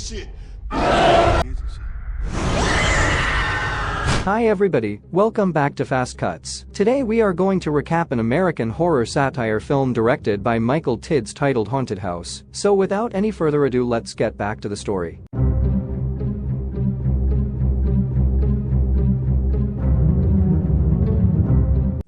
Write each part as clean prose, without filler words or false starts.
shit. Hi everybody, welcome back to Fastcuts. Today we are going to recap an American horror satire film directed by Michael Tids titled Haunted House. So without any further ado, let's get back to the story.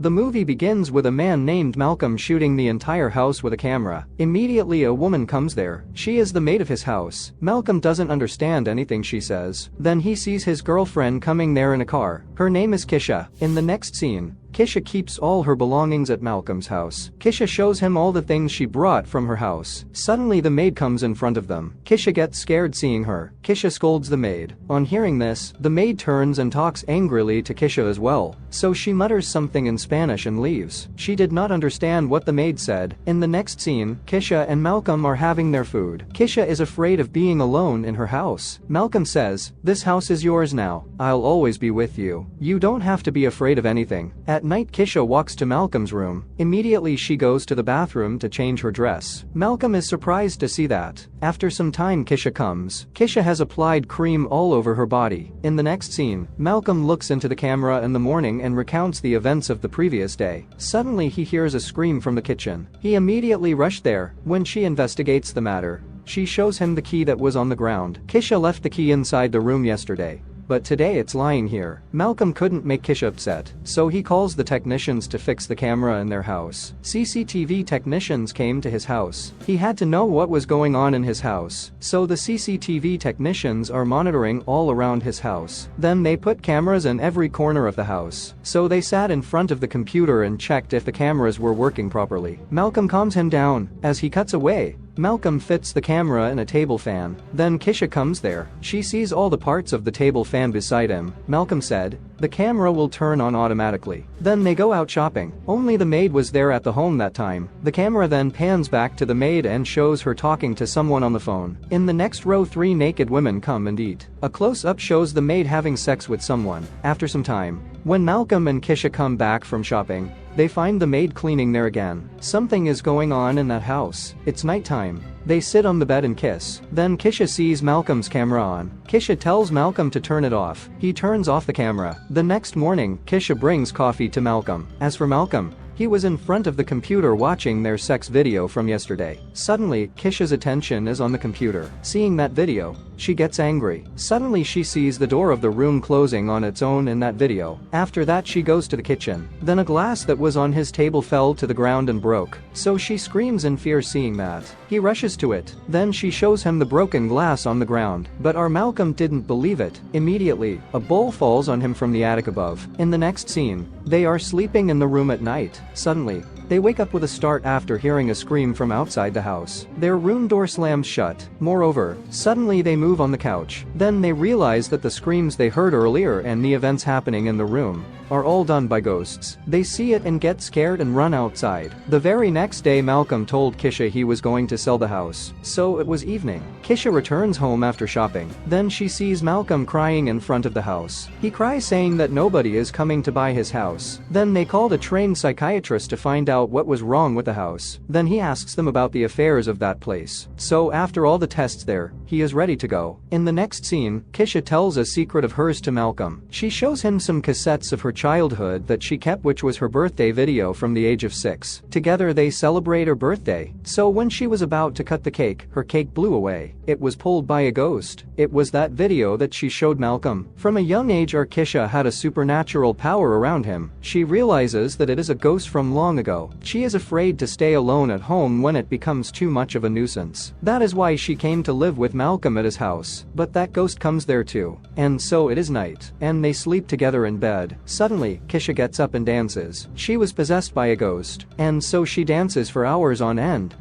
The movie begins with a man named Malcolm shooting the entire house with a camera. Immediately a woman comes there. She is the maid of his house. Malcolm doesn't understand anything she says. Then he sees his girlfriend coming there in a car. Her name is Kisha. In the next scene, Kisha keeps all her belongings at Malcolm's house. Kisha shows him all the things she brought from her house. Suddenly the maid comes in front of them. Kisha gets scared seeing her. Kisha scolds the maid. On hearing this, the maid turns and talks angrily to Kisha as well. So she mutters something in Spanish and leaves. She did not understand what the maid said. In the next scene, Kisha and Malcolm are having their food. Kisha is afraid of being alone in her house. Malcolm says, "This house is yours now. I'll always be with you. You don't have to be afraid of anything." At night, Kisha walks to Malcolm's room. Immediately she goes to the bathroom to change her dress. Malcolm is surprised to see that. After some time Kisha comes. Kisha has applied cream all over her body. In the next scene, Malcolm looks into the camera in the morning and recounts the events of the previous day. Suddenly he hears a scream from the kitchen. He immediately rushed there. When she investigates the matter, she shows him the key that was on the ground. Kisha left the key inside the room yesterday, but today it's lying here. Malcolm couldn't make Kisha upset, so he calls the technicians to fix the camera in their house. CCTV technicians came to his house. He had to know what was going on in his house, so the CCTV technicians are monitoring all around his house. Then they put cameras in every corner of the house. So they sat in front of the computer and checked if the cameras were working properly. Malcolm calms him down. As he cuts away, Malcolm fits the camera in a table fan. Then Kisha comes there. She sees all the parts of the table fan beside him. Malcolm said, "The camera will turn on automatically." Then they go out shopping. Only the maid was there at the home that time. The camera then pans back to the maid and shows her talking to someone on the phone. In the next row, 3 naked women come and eat. A close-up shows the maid having sex with someone. After some time, when Malcolm and Kisha come back from shopping, they find the maid cleaning there again. Something is going on in that house. It's nighttime. They sit on the bed and kiss. Then Kisha sees Malcolm's camera on. Kisha tells Malcolm to turn it off. He turns off the camera. The next morning, Kisha brings coffee to Malcolm. As for Malcolm, he was in front of the computer watching their sex video from yesterday. Suddenly, Kisha's attention is on the computer. Seeing that video, she gets angry. Suddenly she sees the door of the room closing on its own in that video. After that she goes to the kitchen. Then a glass that was on his table fell to the ground and broke. So she screams in fear seeing that. He rushes to it. Then she shows him the broken glass on the ground. But our Malcolm didn't believe it. Immediately, a bowl falls on him from the attic above. In the next scene, they are sleeping in the room at night. Suddenly, they wake up with a start after hearing a scream from outside the house. Their room door slams shut. Moreover, suddenly they move on the couch. Then they realize that the screams they heard earlier and the events happening in the room are all done by ghosts. They see it and get scared and run outside. The very next day Malcolm told Kisha he was going to sell the house. So it was evening. Kisha returns home after shopping. Then she sees Malcolm crying in front of the house. He cries saying that nobody is coming to buy his house. Then they called a trained psychiatrist to find out what was wrong with the house. Then he asks them about the affairs of that place. So after all the tests there, he is ready to go. In the next scene, Kisha tells a secret of hers to Malcolm. She shows him some cassettes of her childhood that she kept, which was her birthday video from the age of 6. Together they celebrate her birthday. So when she was about to cut the cake, her cake blew away. It was pulled by a ghost. It was that video that she showed Malcolm. From a young age, our Kisha had a supernatural power around him. She realizes that it is a ghost from long ago. She is afraid to stay alone at home when it becomes too much of a nuisance. That is why she came to live with Malcolm at his house. But that ghost comes there too. And so it is night, and they sleep together in bed. Suddenly, Kisha gets up and dances. She was possessed by a ghost, and so she dances for hours on end.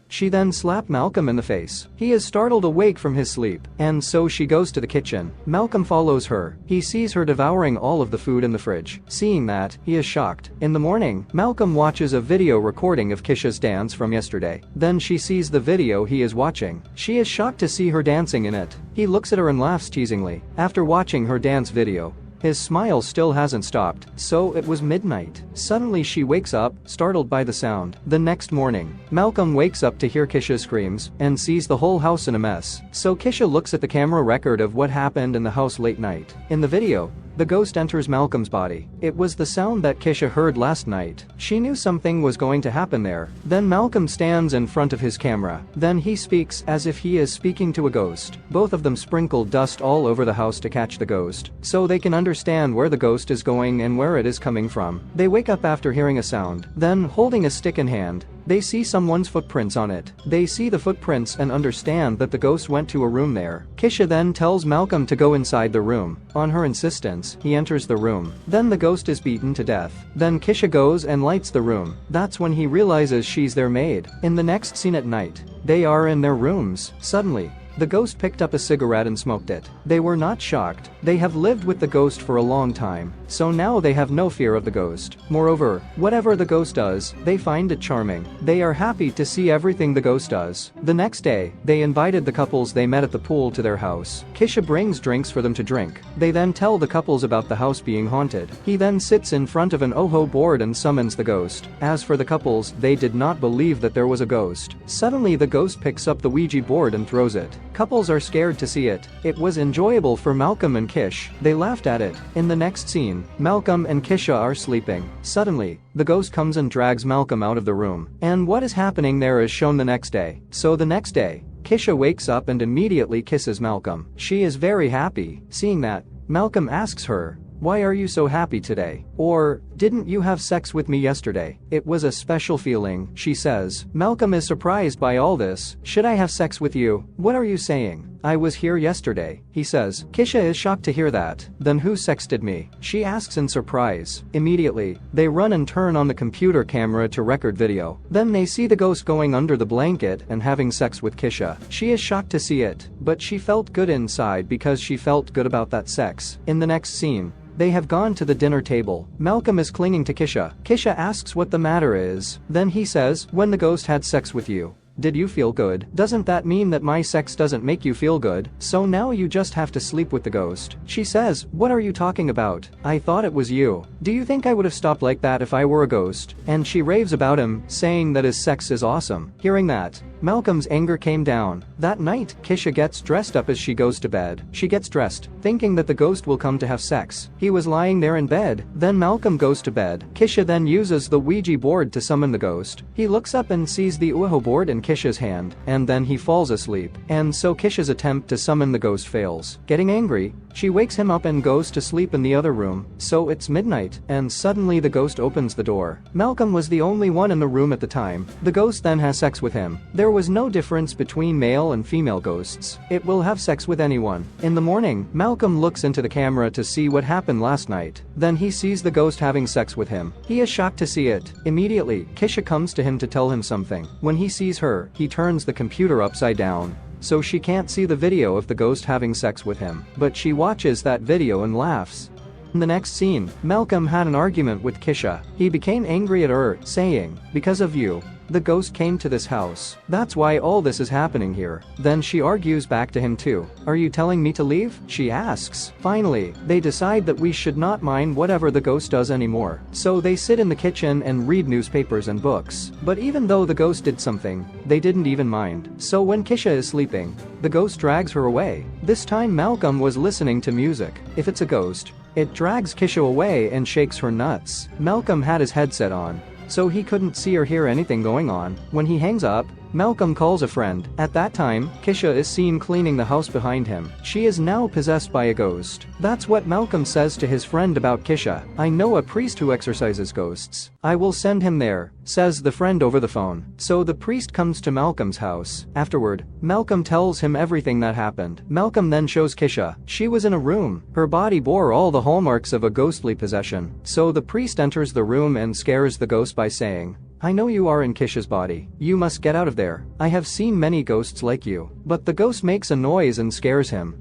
She then slapped Malcolm in the face. He is startled awake from his sleep, and so she goes to the kitchen. Malcolm follows her. He sees her devouring all of the food in the fridge. Seeing that, he is shocked. In the morning, Malcolm watches a video recording of Kisha's dance from yesterday. Then she sees the video he is watching. She is shocked to see her dancing in it. He looks at her and laughs teasingly. After watching her dance video, His smile still hasn't stopped, so it was midnight. Suddenly she wakes up, startled by the sound. The next morning, Malcolm wakes up to hear Kisha's screams and sees the whole house in a mess. So Kisha looks at the camera record of what happened in the house late night. In the video, the ghost enters Malcolm's body. It was the sound that Kisha heard last night. She knew something was going to happen there. Then Malcolm stands in front of his camera. Then he speaks as if he is speaking to a ghost. Both of them sprinkle dust all over the house to catch the ghost, so they can understand where the ghost is going and where it is coming from. They wake up after hearing a sound. Then, holding a stick in hand, they see someone's footprints on it. They see the footprints and understand that the ghost went to a room there. Kisha then tells Malcolm to go inside the room. On her insistence, he enters the room. Then the ghost is beaten to death. Then Kisha goes and lights the room. That's when he realizes she's their maid. In the next scene at night, they are in their rooms. Suddenly, the ghost picked up a cigarette and smoked it. They were not shocked. They have lived with the ghost for a long time, so now they have no fear of the ghost. Moreover, whatever the ghost does, they find it charming. They are happy to see everything the ghost does. The next day, they invited the couples they met at the pool to their house. Kisha brings drinks for them to drink. They then tell the couples about the house being haunted. He then sits in front of an Oho board and summons the ghost. As for the couples, they did not believe that there was a ghost. Suddenly the ghost picks up the Ouija board and throws it. Couples are scared to see it. It was enjoyable for Malcolm and Kish. They laughed at it. In the next scene, Malcolm and Kisha are sleeping. Suddenly, the ghost comes and drags Malcolm out of the room. And what is happening there is shown the next day. So the next day, Kisha wakes up and immediately kisses Malcolm. She is very happy. Seeing that, Malcolm asks her, "Why are you so happy today?" Or, "Didn't you have sex with me yesterday?" "It was a special feeling," she says. Malcolm is surprised by all this. "Should I have sex with you? What are you saying? I was here yesterday," he says. Kisha is shocked to hear that. "Then who sexted me?" she asks in surprise. Immediately, they run and turn on the computer camera to record video. Then they see the ghost going under the blanket and having sex with Kisha. She is shocked to see it, but she felt good inside because she felt good about that sex. In the next scene, they have gone to the dinner table. Malcolm is clinging to Kisha. Kisha asks what the matter is. Then he says, "When the ghost had sex with you, did you feel good? Doesn't that mean that my sex doesn't make you feel good? So now you just have to sleep with the ghost?" She says, "What are you talking about? I thought it was you. Do you think I would have stopped like that if I were a ghost?" And she raves about him, saying that his sex is awesome. Hearing that, Malcolm's anger came down. That night, Kisha gets dressed up as she goes to bed. She gets dressed, thinking that the ghost will come to have sex. He was lying there in bed. Then Malcolm goes to bed. Kisha then uses the Ouija board to summon the ghost. He looks up and sees the Uho board in Kisha's hand, and then he falls asleep. And so Kisha's attempt to summon the ghost fails. Getting angry, she wakes him up and goes to sleep in the other room. So it's midnight, and suddenly the ghost opens the door. Malcolm was the only one in the room at the time. The ghost then has sex with him. There was no difference between male and female ghosts. It will have sex with anyone. In the morning, Malcolm looks into the camera to see what happened last night. Then he sees the ghost having sex with him. He is shocked to see it. Immediately, Kisha comes to him to tell him something. When he sees her, he turns the computer upside down, so she can't see the video of the ghost having sex with him. But she watches that video and laughs. In the next scene, Malcolm had an argument with Kisha. He became angry at her, saying, "Because of you, the ghost came to this house. That's why all this is happening here." Then she argues back to him too. "Are you telling me to leave?" she asks. Finally, they decide that we should not mind whatever the ghost does anymore. So they sit in the kitchen and read newspapers and books. But even though the ghost did something, they didn't even mind. So when Kisha is sleeping, the ghost drags her away. This time Malcolm was listening to music. If it's a ghost, it drags Kisha away and shakes her nuts. Malcolm had his headset on, so he couldn't see or hear anything going on. When he hangs up, Malcolm calls a friend. At that time, Kisha is seen cleaning the house behind him. She is now possessed by a ghost. That's what Malcolm says to his friend about Kisha. "I know a priest who exorcises ghosts. I will send him there," says the friend over the phone. So the priest comes to Malcolm's house. Afterward, Malcolm tells him everything that happened. Malcolm then shows Kisha. She was in a room. Her body bore all the hallmarks of a ghostly possession. So the priest enters the room and scares the ghost by saying, "I know you are in Kisha's body. You must get out of there. I have seen many ghosts like you." But the ghost makes a noise and scares him.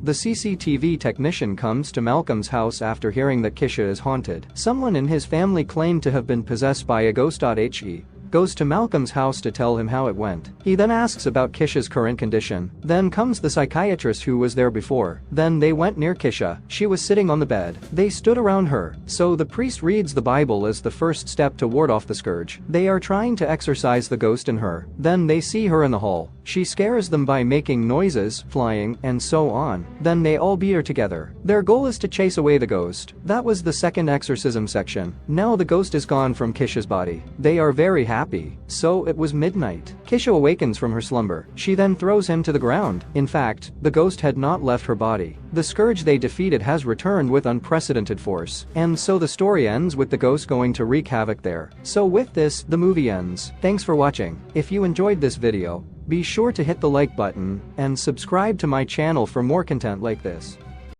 The CCTV technician comes to Malcolm's house after hearing that Kisha is haunted. Someone in his family claimed to have been possessed by a ghost. goes to Malcolm's house to tell him how it went. He then asks about Kisha's current condition. Then comes the psychiatrist who was there before. Then they went near Kisha. She was sitting on the bed. They stood around her. So the priest reads the Bible as the first step to ward off the scourge. They are trying to exorcise the ghost in her. Then they see her in the hall. She scares them by making noises, flying, and so on. Then they all beat her together. Their goal is to chase away the ghost. That was the second exorcism section. Now the ghost is gone from Kisha's body. They are very happy. So it was midnight. Kisha awakens from her slumber. She then throws him to the ground. In fact, the ghost had not left her body. The scourge they defeated has returned with unprecedented force. And so the story ends with the ghost going to wreak havoc there. So with this, the movie ends. Thanks for watching. If you enjoyed this video, be sure to hit the like button and subscribe to my channel for more content like this.